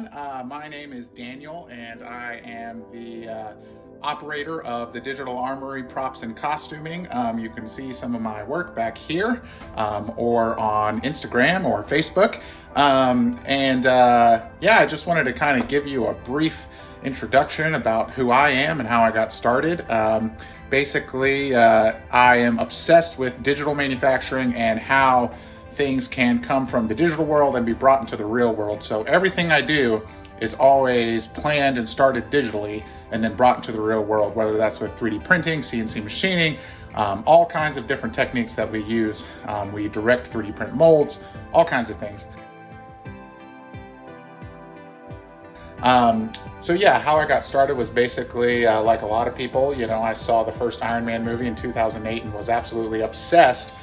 everyone. My name is Daniel, and I am the operator of the Digital Armory Props and Costuming. You can see some of my work back here, or on Instagram or Facebook. Yeah, I just wanted to kind of give you a brief introduction about who I am and how I got started. Basically, I am obsessed with digital manufacturing and how things can come from the digital world and be brought into the real world. So everything I do is always planned and started digitally and then brought into the real world, whether that's with 3D printing, CNC machining, all kinds of different techniques that we use. We direct 3D print molds, all kinds of things. So yeah, how I got started was basically like a lot of people. You know, I saw the first Iron Man movie in 2008 and was absolutely obsessed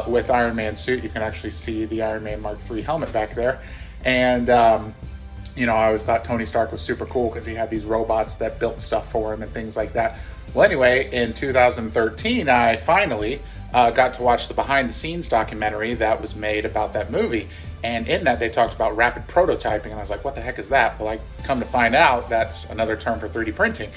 with Iron Man's suit. You can actually see the Iron Man Mark III helmet back there. And you know, I always thought Tony Stark was super cool because he had these robots that built stuff for him and things like that. Well, anyway, in 2013, I finally got to watch the behind the scenes documentary that was made about that movie. And in that, they talked about rapid prototyping, and I was like, what the heck is that? Well, I come to find out that's another term for 3D printing.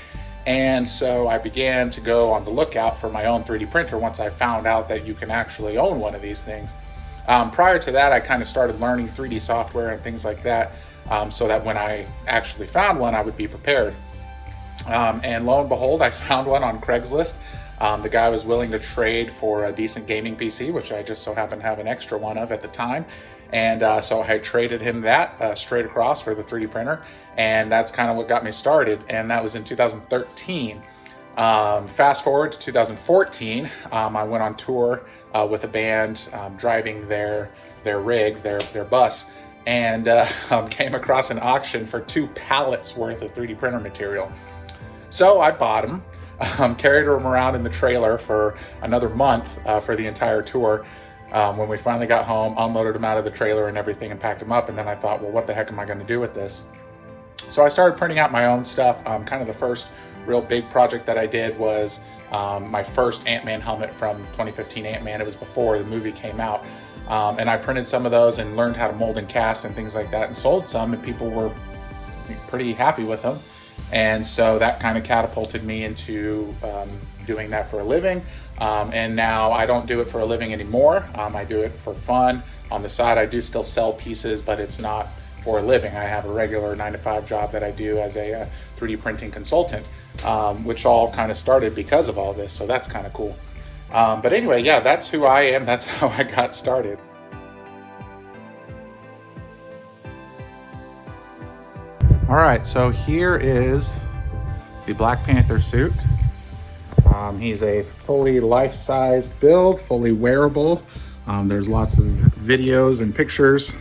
And so I began to go on the lookout for my own 3D printer once I found out that you can actually own one of these things. Prior to that, I kind of started learning 3D software and things like that, so that when I actually found one, I would be prepared. And lo and behold, I found one on Craigslist. The guy was willing to trade for a decent gaming PC, which I just so happened to have an extra one of at the time. And so I traded him that straight across for the 3D printer. And that's kind of what got me started. And that was in 2013. Fast forward to 2014, I went on tour with a band, driving their rig, their bus, and came across an auction for 2 pallets worth of 3D printer material. So I bought them. Carried them around in the trailer for another month for the entire tour. When we finally got home, unloaded them out of the trailer and everything and packed them up. And then I thought, well, what the heck am I going to do with this? So I started printing out my own stuff. Kind of the first real big project that I did was my first Ant-Man helmet from 2015 Ant-Man. It was before the movie came out. And I printed some of those and learned how to mold and cast and things like that, and sold some, and people were pretty happy with them. And so that kind of catapulted me into doing that for a living. And now I don't do it for a living anymore. I do it for fun. On the side, I do still sell pieces, but it's not for a living. I have a regular 9-to-5 job that I do as a 3D printing consultant, which all kind of started because of all this. So that's kind of cool. But anyway, yeah, that's who I am. That's how I got started. All right, so here is the Black Panther suit. He's a fully life-size build, fully wearable. There's lots of videos and pictures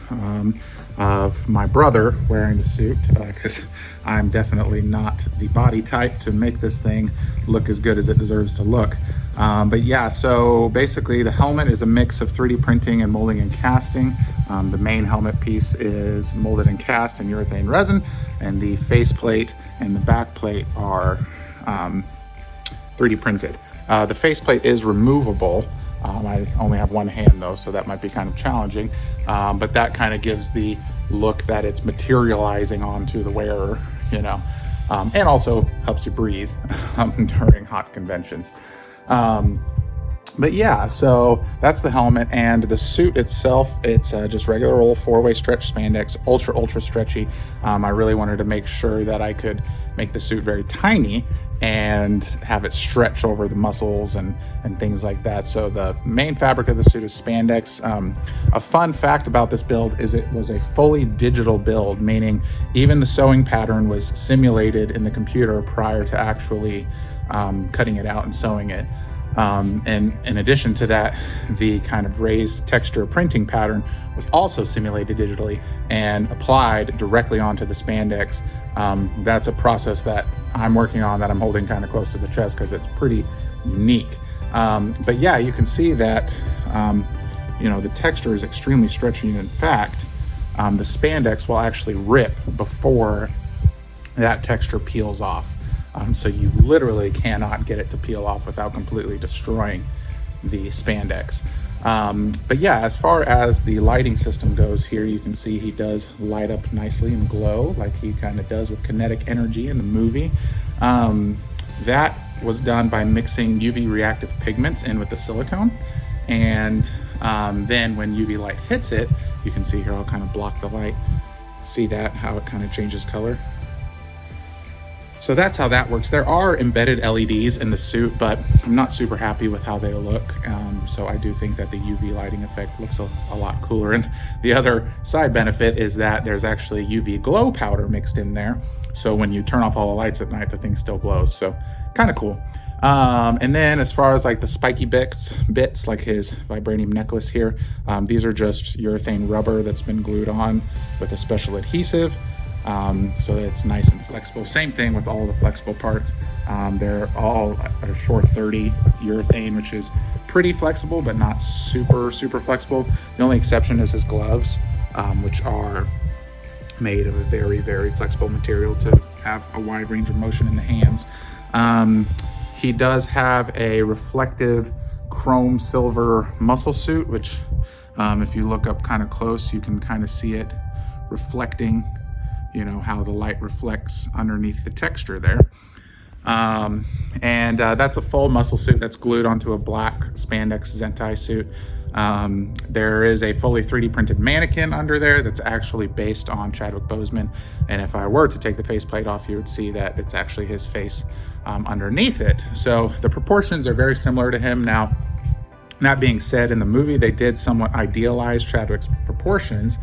of my brother wearing the suit, because I'm definitely not the body type to make this thing look as good as it deserves to look. But yeah, so basically the helmet is a mix of 3D printing and molding and casting. The main helmet piece is molded and cast in urethane resin, and the faceplate and the back plate are 3D printed. The faceplate is removable. I only have one hand though, so that might be kind of challenging, but that kind of gives the look that it's materializing onto the wearer, you know, and also helps you breathe during hot conventions. But yeah, so that's the helmet, and the suit itself, it's just regular old 4-way stretch spandex, ultra stretchy. I really wanted to make sure that I could make the suit very tiny and have it stretch over the muscles and things like that. So the main fabric of the suit is spandex. A fun fact about this build is it was a fully digital build, meaning even the sewing pattern was simulated in the computer prior to actually cutting it out and sewing it. And in addition to that, the kind of raised texture printing pattern was also simulated digitally and applied directly onto the spandex. That's a process that I'm working on, that I'm holding kind of close to the chest because it's pretty unique. But yeah, you can see that, you know, the texture is extremely stretchy. And in fact, the spandex will actually rip before that texture peels off. So you literally cannot get it to peel off without completely destroying the spandex. But yeah, as far as the lighting system goes here, you can see he does light up nicely and glow like he kind of does with kinetic energy in the movie. That was done by mixing UV reactive pigments in with the silicone. And then when UV light hits it, you can see here, I'll kind of block the light. See that, how it kind of changes color? So that's how that works. There are embedded LEDs in the suit, but I'm not super happy with how they look. So I do think that the UV lighting effect looks a lot cooler. And the other side benefit is that there's actually UV glow powder mixed in there. So when you turn off all the lights at night, the thing still glows. So kind of cool. And then as far as like the spiky bits like his vibranium necklace here, these are just urethane rubber that's been glued on with a special adhesive. So that it's nice and flexible. Same thing with all the flexible parts. They're all a short 30 urethane, which is pretty flexible, but not super flexible. The only exception is his gloves, which are made of a very flexible material to have a wide range of motion in the hands. He does have a reflective chrome silver muscle suit, which if you look up kind of close, you can kind of see it reflecting, you know, how the light reflects underneath the texture there. That's a full muscle suit that's glued onto a black spandex Zentai suit. There is a fully 3D printed mannequin under there that's actually based on Chadwick Boseman. And if I were to take the faceplate off, you would see that it's actually his face underneath it. So the proportions are very similar to him. Now, that being said, in the movie, they did somewhat idealize Chadwick's proportions.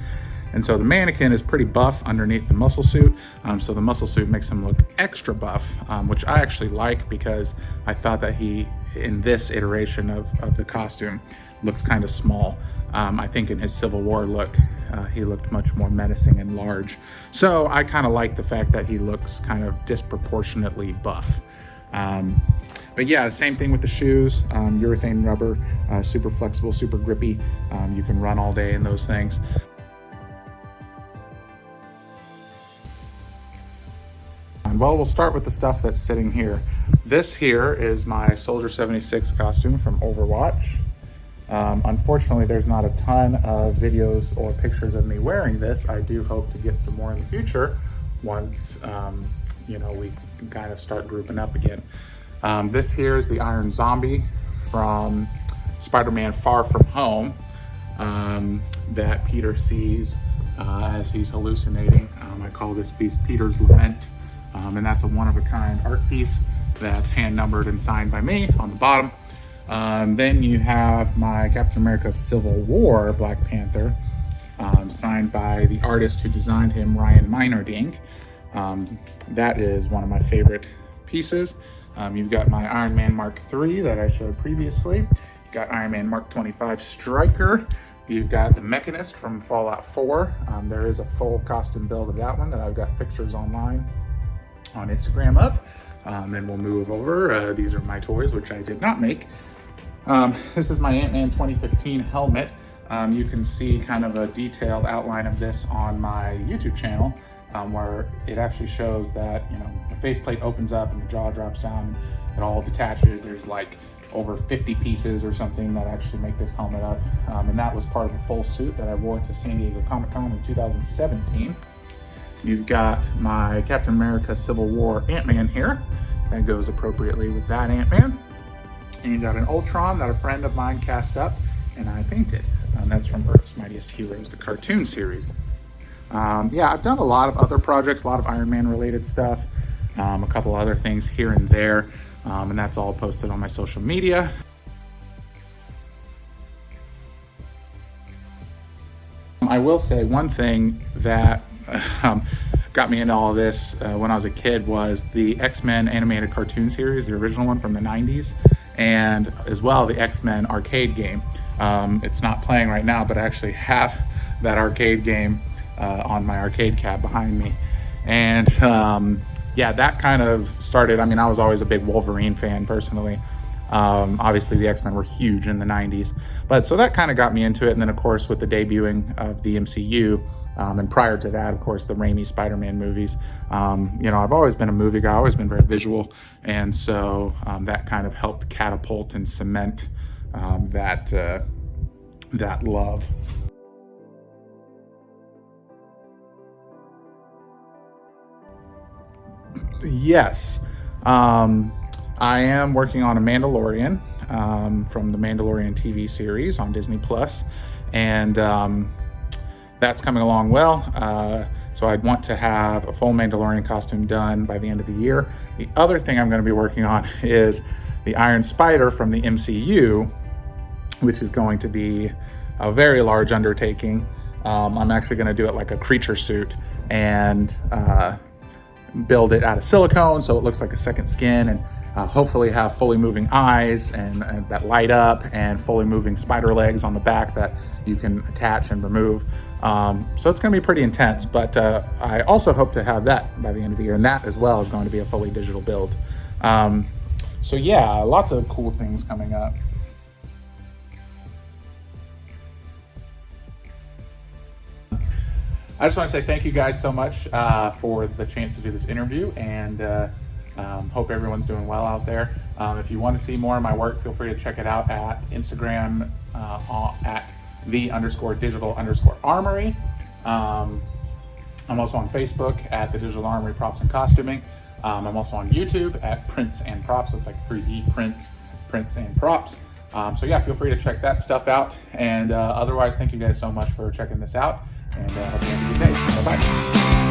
And so the mannequin is pretty buff underneath the muscle suit. So the muscle suit makes him look extra buff, which I actually like because I thought that he, in this iteration of the costume, looks kind of small. I think in his Civil War look, he looked much more menacing and large. So I kind of like the fact that he looks kind of disproportionately buff. But yeah, same thing with the shoes, urethane rubber, super flexible, super grippy. You can run all day in those things. Well, we'll start with the stuff that's sitting here. This here is my Soldier 76 costume from Overwatch. Unfortunately, there's not a ton of videos or pictures of me wearing this. I do hope to get some more in the future once, you know, we can kind of start grouping up again. This here is the Iron Zombie from Spider-Man Far From Home that Peter sees as he's hallucinating. I call this piece Peter's Lament. And that's a one-of-a-kind art piece that's hand-numbered and signed by me on the bottom. Then you have my Captain America Civil War Black Panther, signed by the artist who designed him, Ryan Meinerding. That is one of my favorite pieces. You've got my Iron Man Mark III that I showed previously. You've got Iron Man Mark 25 Stryker. You've got the Mechanist from Fallout 4. There is a full costume build of that one that I've got pictures online on Instagram of. Then we'll move over. These are my toys, which I did not make. This is my Ant-Man 2015 helmet. You can see kind of a detailed outline of this on my YouTube channel, where it actually shows that, you know, the faceplate opens up and the jaw drops down, it all detaches. There's like over 50 pieces or something that actually make this helmet up. And that was part of a full suit that I wore to San Diego Comic-Con in 2017. You've got my Captain America Civil War Ant-Man here. That goes appropriately with that Ant-Man. And you got an Ultron that a friend of mine cast up and I painted. That's from Earth's Mightiest Heroes, the cartoon series. Yeah, I've done a lot of other projects, a lot of Iron Man related stuff, a couple other things here and there, and that's all posted on my social media. I will say one thing that got me into all of this when I was a kid was the X-Men animated cartoon series, the original one from the 90s, and as well the X-Men arcade game. It's not playing right now, but I actually have that arcade game on my arcade cab behind me. And yeah, that kind of started, I mean, I was always a big Wolverine fan personally. Obviously the X-Men were huge in the 90s, but so that kind of got me into it. And then of course with the debuting of the MCU, and prior to that, of course, the Raimi Spider-Man movies, you know, I've always been a movie guy, always been very visual. And so that kind of helped catapult and cement that that love. Yes, I am working on a Mandalorian from the Mandalorian TV series on Disney Plus, and that's coming along well. So I'd want to have a full Mandalorian costume done by the end of the year. The other thing I'm going to be working on is the Iron Spider from the MCU, which is going to be a very large undertaking. I'm actually going to do it like a creature suit and build it out of silicone so it looks like a second skin, and hopefully have fully moving eyes and that light up, and fully moving spider legs on the back that you can attach and remove. So it's going to be pretty intense, but I also hope to have that by the end of the year, and that as well is going to be a fully digital build. So yeah, lots of cool things coming up. I just want to say thank you guys so much for the chance to do this interview, and hope everyone's doing well out there. If you want to see more of my work, feel free to check it out at Instagram at the_digital_armory. I'm also on Facebook at the Digital Armory Props and Costuming. I'm also on YouTube at Prints and Props. So it's like 3D prints and props. So yeah, feel free to check that stuff out. And otherwise, thank you guys so much for checking this out. And hope you have a good day. Bye-bye.